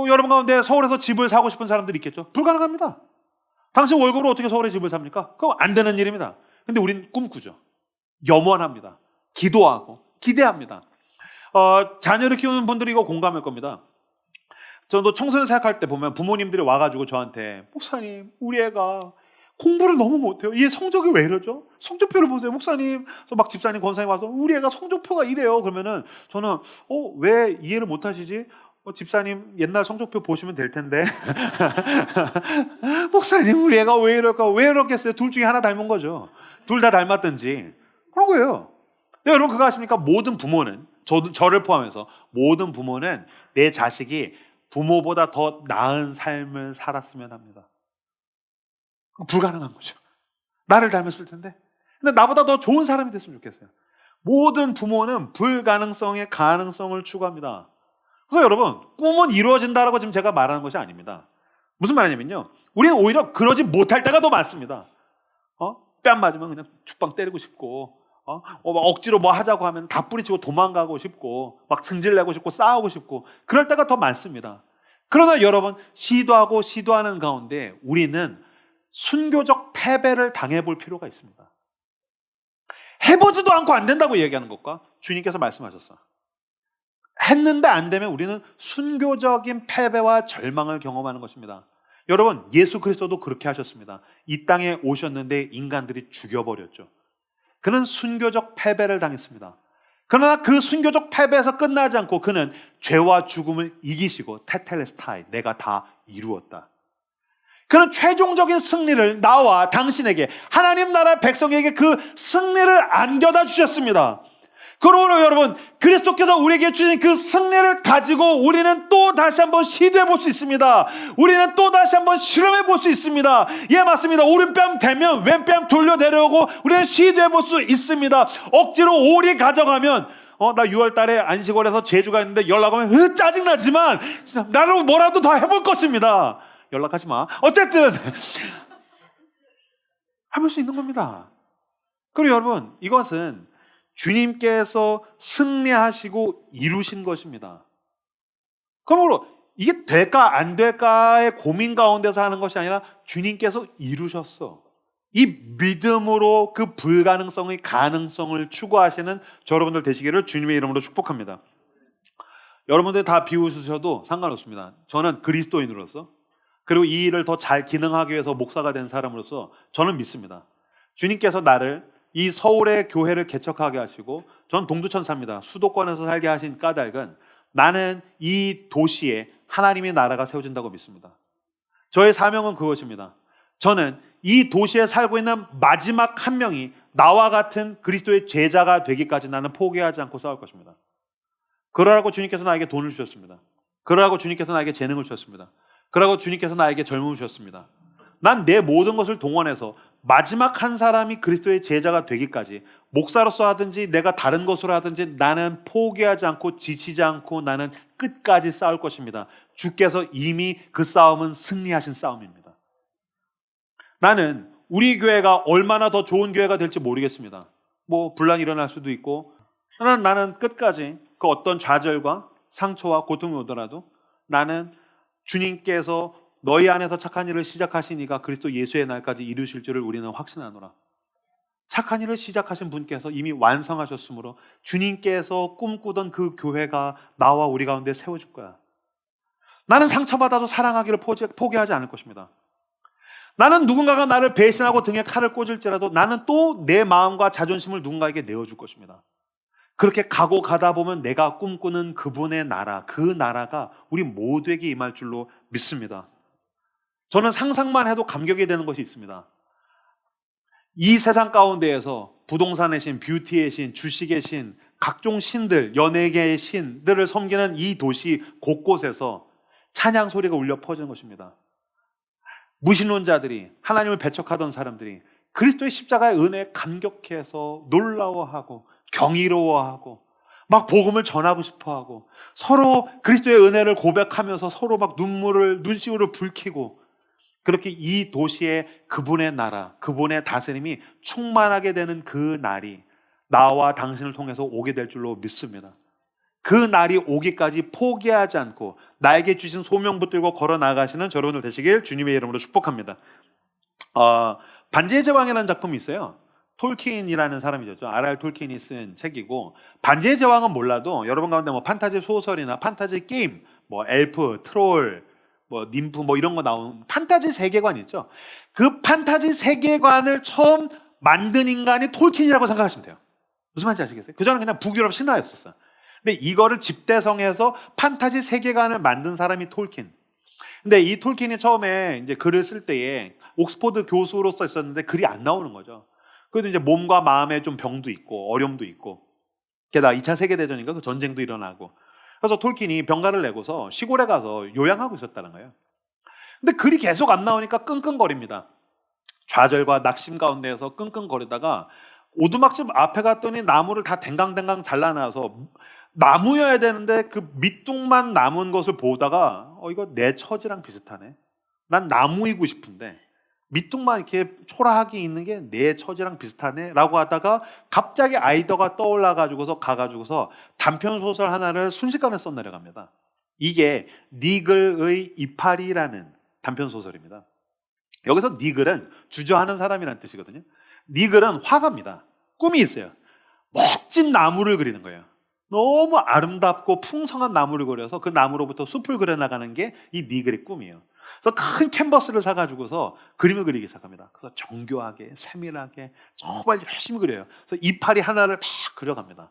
여러분 가운데 서울에서 집을 사고 싶은 사람들이 있겠죠? 불가능합니다. 당신 월급으로 어떻게 서울에 집을 삽니까? 그건 안 되는 일입니다. 근데 우리는 꿈꾸죠. 염원합니다. 기도하고 기대합니다. 자녀를 키우는 분들이 이거 공감할 겁니다. 저도 청소년 생각할 때 보면 부모님들이 와가지고 저한테 목사님, 우리 애가 공부를 너무 못해요. 얘 성적이 왜 이러죠? 성적표를 보세요, 목사님. 그래서 막 집사님, 권사님 와서 우리 애가 성적표가 이래요. 그러면은 저는 왜 이해를 못하시지? 집사님 옛날 성적표 보시면 될 텐데. 목사님, 우리 애가 왜 이럴까? 왜 이렇겠어요? 둘 중에 하나 닮은 거죠. 둘 다 닮았든지 그런 거예요. 근데 여러분 그거 아십니까? 모든 부모는 저를 포함해서 모든 부모는 내 자식이 부모보다 더 나은 삶을 살았으면 합니다. 불가능한 거죠. 나를 닮았을 텐데. 근데 나보다 더 좋은 사람이 됐으면 좋겠어요. 모든 부모는 불가능성의 가능성을 추구합니다. 그래서 여러분, 꿈은 이루어진다라고 지금 제가 말하는 것이 아닙니다. 무슨 말이냐면요, 우리는 오히려 그러지 못할 때가 더 많습니다. 뺨 맞으면 그냥 죽방 때리고 싶고, 막 억지로 뭐 하자고 하면 다 뿌리치고 도망가고 싶고, 막 승질내고 싶고 싸우고 싶고, 그럴 때가 더 많습니다. 그러나 여러분, 시도하는 가운데 우리는 순교적 패배를 당해볼 필요가 있습니다. 해보지도 않고 안 된다고 얘기하는 것과 주님께서 말씀하셨어. 했는데 안 되면 우리는 순교적인 패배와 절망을 경험하는 것입니다. 여러분, 예수 그리스도도 그렇게 하셨습니다. 이 땅에 오셨는데 인간들이 죽여버렸죠. 그는 순교적 패배를 당했습니다. 그러나 그 순교적 패배에서 끝나지 않고 그는 죄와 죽음을 이기시고 테텔레스타이, 내가 다 이루었다. 그는 최종적인 승리를 나와 당신에게, 하나님 나라 백성에게 그 승리를 안겨다 주셨습니다. 그러므로 여러분, 그리스도께서 우리에게 주신 그 승리를 가지고 우리는 또 다시 한번 시도해 볼 수 있습니다. 우리는 또 다시 한번 실험해 볼 수 있습니다. 예, 맞습니다. 오른뺨 대면 왼뺨 돌려 내려오고 우리는 시도해 볼 수 있습니다. 억지로 오리 가져가면 나 6월 달에 안식월에서 제주가 있는데 연락 오면 짜증나지만 나는 뭐라도 더 해볼 것입니다. 연락하지 마. 어쨌든 해볼 수 있는 겁니다. 그리고 여러분, 이것은 주님께서 승리하시고 이루신 것입니다. 그러므로 이게 될까 안 될까의 고민 가운데서 하는 것이 아니라 주님께서 이루셨어. 이 믿음으로 그 불가능성의 가능성을 추구하시는 저 여러분들 되시기를 주님의 이름으로 축복합니다. 여러분들 다 비웃으셔도 상관없습니다. 저는 그리스도인으로서, 그리고 이 일을 더 잘 기능하기 위해서 목사가 된 사람으로서 저는 믿습니다. 주님께서 나를 이 서울의 교회를 개척하게 하시고, 전 동두천사입니다. 수도권에서 살게 하신 까닭은 나는 이 도시에 하나님의 나라가 세워진다고 믿습니다. 저의 사명은 그것입니다. 저는 이 도시에 살고 있는 마지막 한 명이 나와 같은 그리스도의 제자가 되기까지 나는 포기하지 않고 싸울 것입니다. 그러라고 주님께서 나에게 돈을 주셨습니다. 그러라고 주님께서 나에게 재능을 주셨습니다. 그러라고 주님께서 나에게 젊음을 주셨습니다. 난 내 모든 것을 동원해서 마지막 한 사람이 그리스도의 제자가 되기까지, 목사로서 하든지 내가 다른 것으로 하든지 나는 포기하지 않고 지치지 않고 나는 끝까지 싸울 것입니다. 주께서 이미 그 싸움은 승리하신 싸움입니다. 나는 우리 교회가 얼마나 더 좋은 교회가 될지 모르겠습니다. 분란이 일어날 수도 있고, 나는 끝까지 그 어떤 좌절과 상처와 고통이 오더라도 나는 주님께서 너희 안에서 착한 일을 시작하신 이가 그리스도 예수의 날까지 이루실 줄을 우리는 확신하노라. 착한 일을 시작하신 분께서 이미 완성하셨으므로 주님께서 꿈꾸던 그 교회가 나와 우리 가운데 세워질 거야. 나는 상처받아도 사랑하기를 포기하지 않을 것입니다. 나는 누군가가 나를 배신하고 등에 칼을 꽂을지라도 나는 또 내 마음과 자존심을 누군가에게 내어줄 것입니다. 그렇게 가고 가다 보면 내가 꿈꾸는 그분의 나라, 그 나라가 우리 모두에게 임할 줄로 믿습니다. 저는 상상만 해도 감격이 되는 것이 있습니다. 이 세상 가운데에서 부동산의 신, 뷰티의 신, 주식의 신, 각종 신들, 연예계의 신들을 섬기는 이 도시 곳곳에서 찬양 소리가 울려 퍼지는 것입니다. 무신론자들이, 하나님을 배척하던 사람들이 그리스도의 십자가의 은혜에 감격해서 놀라워하고 경이로워하고 막 복음을 전하고 싶어하고 서로 그리스도의 은혜를 고백하면서 서로 막 눈시울을 붉히고 그렇게 이 도시에 그분의 나라, 그분의 다스림이 충만하게 되는 그 날이 나와 당신을 통해서 오게 될 줄로 믿습니다. 그 날이 오기까지 포기하지 않고 나에게 주신 소명 붙들고 걸어 나가시는 여러분들 되시길 주님의 이름으로 축복합니다. 반지의 제왕이라는 작품이 있어요. 톨킨이라는 사람이죠. R.R. 톨킨이 쓴 책이고, 반지의 제왕은 몰라도 여러분 가운데 뭐 판타지 소설이나 판타지 게임, 뭐 엘프, 트롤, 뭐 님프 뭐 이런 거 나오는 판타지 세계관 있죠. 그 판타지 세계관을 처음 만든 인간이 톨킨이라고 생각하시면 돼요. 무슨 말인지 아시겠어요? 그전에 그냥 북유럽 신화였었어요. 근데 이거를 집대성해서 판타지 세계관을 만든 사람이 톨킨. 근데 이 톨킨이 처음에 이제 글을 쓸 때에 옥스퍼드 교수로서 있었는데 글이 안 나오는 거죠. 그래도 이제 몸과 마음에 좀 병도 있고 어려움도 있고, 게다가 2차 세계대전인가 그 전쟁도 일어나고, 그래서 톨킨이 병가를 내고서 시골에 가서 요양하고 있었다는 거예요. 근데 글이 계속 안 나오니까 끙끙거립니다. 좌절과 낙심 가운데에서 끙끙거리다가 오두막집 앞에 갔더니 나무를 다 댕강댕강 잘라놔서 나무여야 되는데 그 밑둥만 남은 것을 보다가 이거 내 처지랑 비슷하네. 난 나무이고 싶은데 밑둥만 이렇게 초라하게 있는 게 내 처지랑 비슷하네 라고 하다가 갑자기 아이디어가 떠올라가지고서 가가지고서 단편소설 하나를 순식간에 써내려갑니다. 이게 니글의 이파리라는 단편소설입니다. 여기서 니글은 주저하는 사람이라는 뜻이거든요. 니글은 화가입니다. 꿈이 있어요. 멋진 나무를 그리는 거예요. 너무 아름답고 풍성한 나무를 그려서 그 나무로부터 숲을 그려나가는 게 이 니글의 꿈이에요. 그래서 큰 캔버스를 사가지고서 그림을 그리기 시작합니다. 그래서 정교하게, 세밀하게 정말 열심히 그려요. 그래서 이파리 하나를 막 그려갑니다.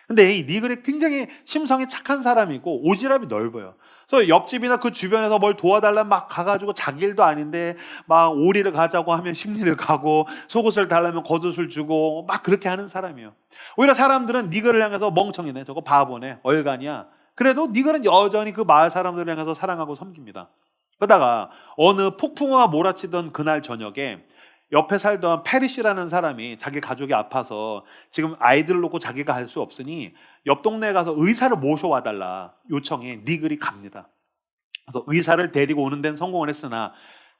근데 이 니글이 굉장히 심성이 착한 사람이고 오지랖이 넓어요. 그래서 옆집이나 그 주변에서 뭘 도와달라면 막 가가지고 자기 일도 아닌데 막 오리를 가자고 하면 심리를 가고 속옷을 달라면 겉옷을 주고 막 그렇게 하는 사람이에요. 오히려 사람들은 니글을 향해서 멍청이네, 저거 바보네, 얼간이야. 그래도 니글은 여전히 그 마을 사람들을 향해서 사랑하고 섬깁니다. 그러다가 어느 폭풍우가 몰아치던 그날 저녁에 옆에 살던 페리시라는 사람이 자기 가족이 아파서 지금 아이들을 놓고 자기가 할 수 없으니 옆 동네에 가서 의사를 모셔와달라 요청해 니글이 갑니다. 그래서 의사를 데리고 오는 데는 성공을 했으나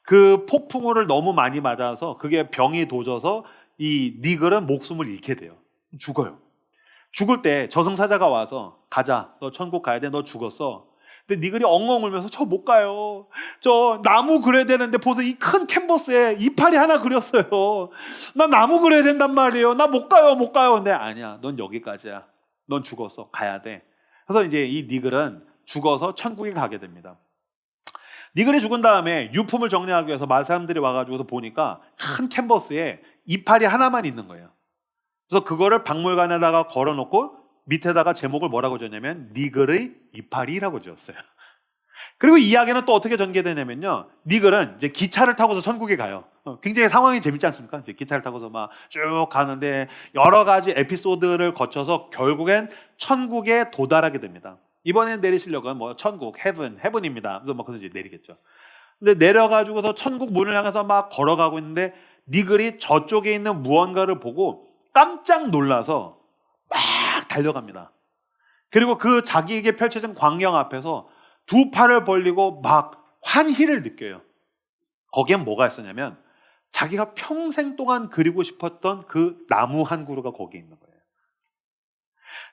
그 폭풍우를 너무 많이 맞아서 그게 병이 도져서 이 니글은 목숨을 잃게 돼요. 죽어요. 죽을 때 저승사자가 와서 가자, 너 천국 가야 돼, 너 죽었어. 근데 니글이 엉엉 울면서 저 못 가요. 저 나무 그려야 되는데 벌써 이 큰 캔버스에 이파리 하나 그렸어요. 나 나무 그려야 된단 말이에요. 나 못 가요, 못 가요. 근데 아니야, 넌 여기까지야. 넌 죽었어, 가야 돼. 그래서 이제 이 니글은 죽어서 천국에 가게 됩니다. 니글이 죽은 다음에 유품을 정리하기 위해서 마을 사람들이 와가지고서 보니까 큰 캔버스에 이파리 하나만 있는 거예요. 그래서 그거를 박물관에다가 걸어놓고 밑에다가 제목을 뭐라고 지었냐면 니글의 이파리라고 지었어요. 그리고 이야기는 또 어떻게 전개되냐면요, 니글은 이제 기차를 타고서 천국에 가요. 굉장히 상황이 재밌지 않습니까? 이제 기차를 타고서 막 쭉 가는데 여러 가지 에피소드를 거쳐서 결국엔 천국에 도달하게 됩니다. 이번엔 내리시려고 뭐 천국, 헤븐입니다. 그래서 막 그래서 이제 내리겠죠. 근데 내려가지고서 천국 문을 향해서 막 걸어가고 있는데 니글이 저쪽에 있는 무언가를 보고 깜짝 놀라서 막 달려갑니다. 그리고 그 자기에게 펼쳐진 광경 앞에서 두 팔을 벌리고 막 환희를 느껴요. 거기엔 뭐가 있었냐면 자기가 평생 동안 그리고 싶었던 그 나무 한 그루가 거기에 있는 거예요.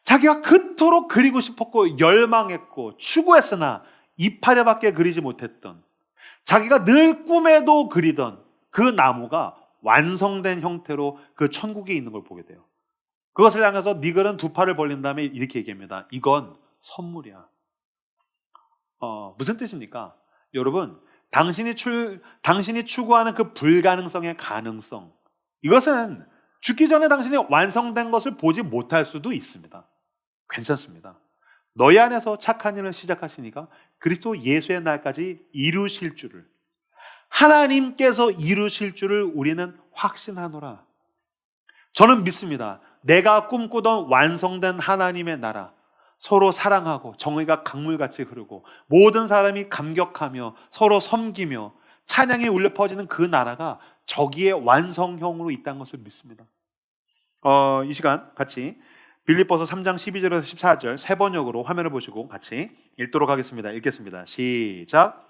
자기가 그토록 그리고 싶었고 열망했고 추구했으나 이파리밖에 그리지 못했던, 자기가 늘 꿈에도 그리던 그 나무가 완성된 형태로 그 천국에 있는 걸 보게 돼요. 그것을 향해서 니글은 두 팔을 벌린 다음에 이렇게 얘기합니다. 이건 선물이야. 무슨 뜻입니까? 여러분, 당신이 추구하는 그 불가능성의 가능성, 이것은 죽기 전에 당신이 완성된 것을 보지 못할 수도 있습니다. 괜찮습니다. 너희 안에서 착한 일을 시작하시니까 그리스도 예수의 날까지 이루실 줄을, 하나님께서 이루실 줄을 우리는 확신하노라. 저는 믿습니다. 내가 꿈꾸던 완성된 하나님의 나라, 서로 사랑하고 정의가 강물같이 흐르고 모든 사람이 감격하며 서로 섬기며 찬양이 울려 퍼지는 그 나라가 저기의 완성형으로 있다는 것을 믿습니다. 이 시간 같이 빌립보서 3장 12절에서 14절 세 번역으로 화면을 보시고 같이 읽도록 하겠습니다. 읽겠습니다. 시작.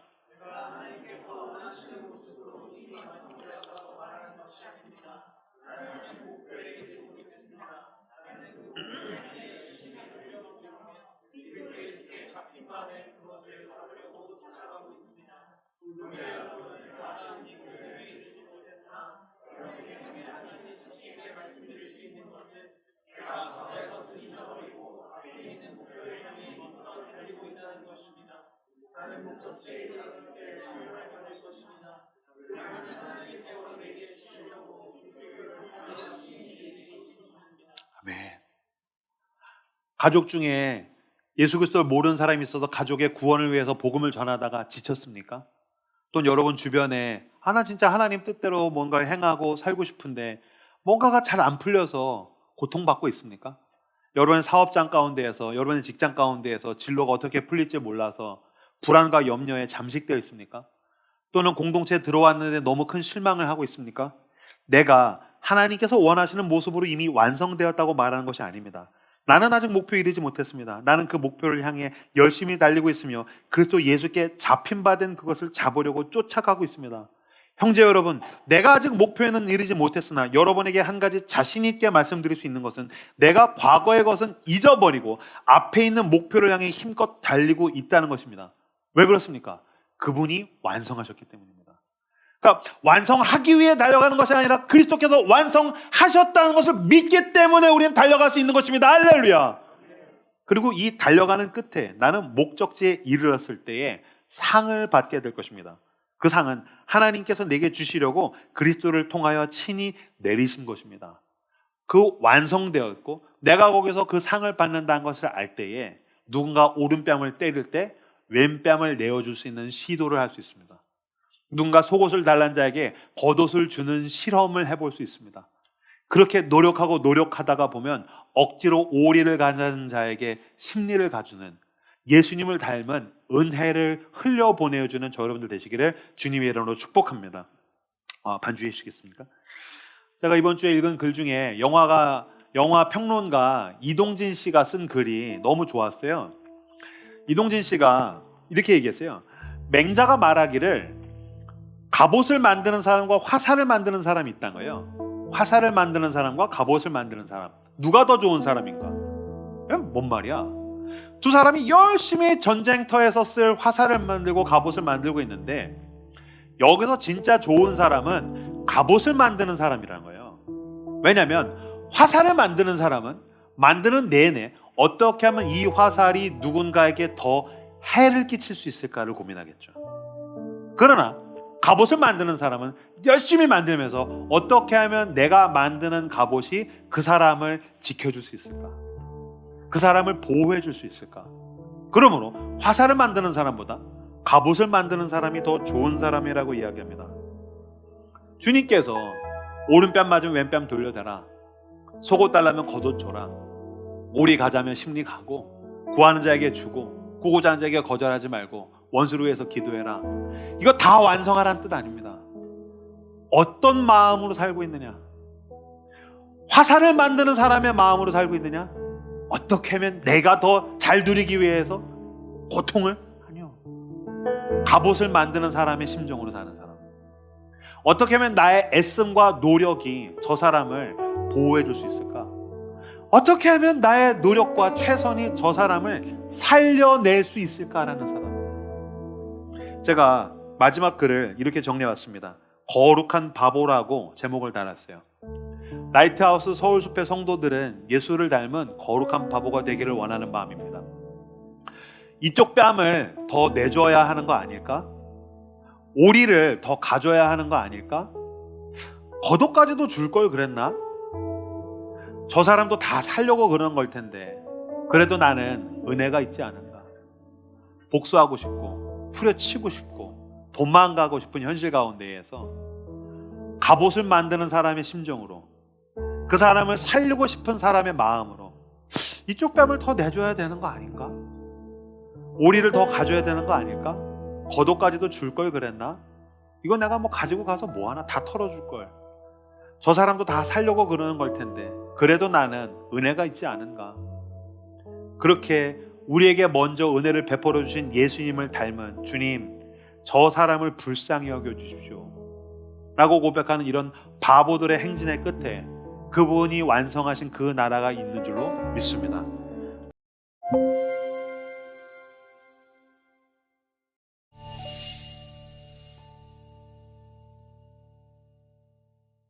아멘. 가족 중에 예수 그리스도를 모르는 사람이 있어서 가족의 구원을 위해서 복음을 전하다가 지쳤습니까? 또는 여러분 주변에 나 진짜 하나님 뜻대로 뭔가 행하고 살고 싶은데 뭔가가 잘 안 풀려서 고통받고 있습니까? 여러분의 사업장 가운데에서, 여러분의 직장 가운데에서 진로가 어떻게 풀릴지 몰라서 불안과 염려에 잠식되어 있습니까? 또는 공동체에 들어왔는데 너무 큰 실망을 하고 있습니까? 내가 하나님께서 원하시는 모습으로 이미 완성되었다고 말하는 것이 아닙니다. 나는 아직 목표에 이르지 못했습니다. 나는 그 목표를 향해 열심히 달리고 있으며 그리스도 예수께 잡힌바된 그것을 잡으려고 쫓아가고 있습니다. 형제 여러분, 내가 아직 목표에는 이르지 못했으나 여러분에게 한 가지 자신 있게 말씀드릴 수 있는 것은 내가 과거의 것은 잊어버리고 앞에 있는 목표를 향해 힘껏 달리고 있다는 것입니다. 왜 그렇습니까? 그분이 완성하셨기 때문입니다. 그러니까 완성하기 위해 달려가는 것이 아니라 그리스도께서 완성하셨다는 것을 믿기 때문에 우리는 달려갈 수 있는 것입니다. 할렐루야. 그리고 이 달려가는 끝에 나는 목적지에 이르렀을 때에 상을 받게 될 것입니다. 그 상은 하나님께서 내게 주시려고 그리스도를 통하여 친히 내리신 것입니다. 그 완성되었고 내가 거기서 그 상을 받는다는 것을 알 때에 누군가 오른뺨을 때릴 때 왼뺨을 내어줄 수 있는 시도를 할 수 있습니다. 누군가 속옷을 달란 자에게 겉옷을 주는 실험을 해볼 수 있습니다. 그렇게 노력하다가 보면 억지로 오리를 가는 자에게 심리를 가주는, 예수님을 닮은 은혜를 흘려보내주는 저 여러분들 되시기를 주님의 이름으로 축복합니다. 반주해 주시겠습니까? 제가 이번 주에 읽은 글 중에 영화 평론가 이동진 씨가 쓴 글이 너무 좋았어요. 이동진 씨가 이렇게 얘기했어요. 맹자가 말하기를 갑옷을 만드는 사람과 화살을 만드는 사람이 있다는 거예요. 화살을 만드는 사람과 갑옷을 만드는 사람, 누가 더 좋은 사람인가? 뭔 말이야? 두 사람이 열심히 전쟁터에서 쓸 화살을 만들고 갑옷을 만들고 있는데 여기서 진짜 좋은 사람은 갑옷을 만드는 사람이라는 거예요. 왜냐하면 화살을 만드는 사람은 만드는 내내 어떻게 하면 이 화살이 누군가에게 더 해를 끼칠 수 있을까를 고민하겠죠. 그러나 갑옷을 만드는 사람은 열심히 만들면서 어떻게 하면 내가 만드는 갑옷이 그 사람을 지켜줄 수 있을까? 그 사람을 보호해 줄 수 있을까? 그러므로 화살을 만드는 사람보다 갑옷을 만드는 사람이 더 좋은 사람이라고 이야기합니다. 주님께서 오른뺨 맞으면 왼뺨 돌려대라, 속옷 달라면 겉옷 줘라, 오리 가자면 심리 가고, 구하는 자에게 주고 구고자 하는 자에게 거절하지 말고 원수를 위해서 기도해라. 이거 다 완성하라는 뜻 아닙니다. 어떤 마음으로 살고 있느냐? 화살을 만드는 사람의 마음으로 살고 있느냐? 어떻게 하면 내가 더 잘 누리기 위해서 고통을? 아니요. 갑옷을 만드는 사람의 심정으로 사는 사람. 어떻게 하면 나의 애씀과 노력이 저 사람을 보호해 줄 수 있을까? 어떻게 하면 나의 노력과 최선이 저 사람을 살려낼 수 있을까라는 사람. 제가 마지막 글을 이렇게 정리해왔습니다. 거룩한 바보라고 제목을 달았어요. 라이트하우스 서울숲의 성도들은 예수를 닮은 거룩한 바보가 되기를 원하는 마음입니다. 이쪽 뺨을 더 내줘야 하는 거 아닐까? 오리를 더 가져야 하는 거 아닐까? 겉옷까지도 줄 걸 그랬나? 저 사람도 다 살려고 그러는 걸 텐데 그래도 나는 은혜가 있지 않은가? 복수하고 싶고 후려치고 싶고 도망가고 싶은 현실 가운데에서 갑옷을 만드는 사람의 심정으로, 그 사람을 살리고 싶은 사람의 마음으로 이쪽 뺨을 더 내줘야 되는 거 아닌가? 오리를 더 가져야 되는 거 아닐까? 겉옷까지도 줄 걸 그랬나? 이거 내가 뭐 가지고 가서 뭐하나? 다 털어줄 걸. 저 사람도 다 살려고 그러는 걸 텐데 그래도 나는 은혜가 있지 않은가? 그렇게 우리에게 먼저 은혜를 베풀어 주신 예수님을 닮은 주님, 저 사람을 불쌍히 여겨 주십시오 라고 고백하는 이런 바보들의 행진의 끝에 그분이 완성하신 그 나라가 있는 줄로 믿습니다.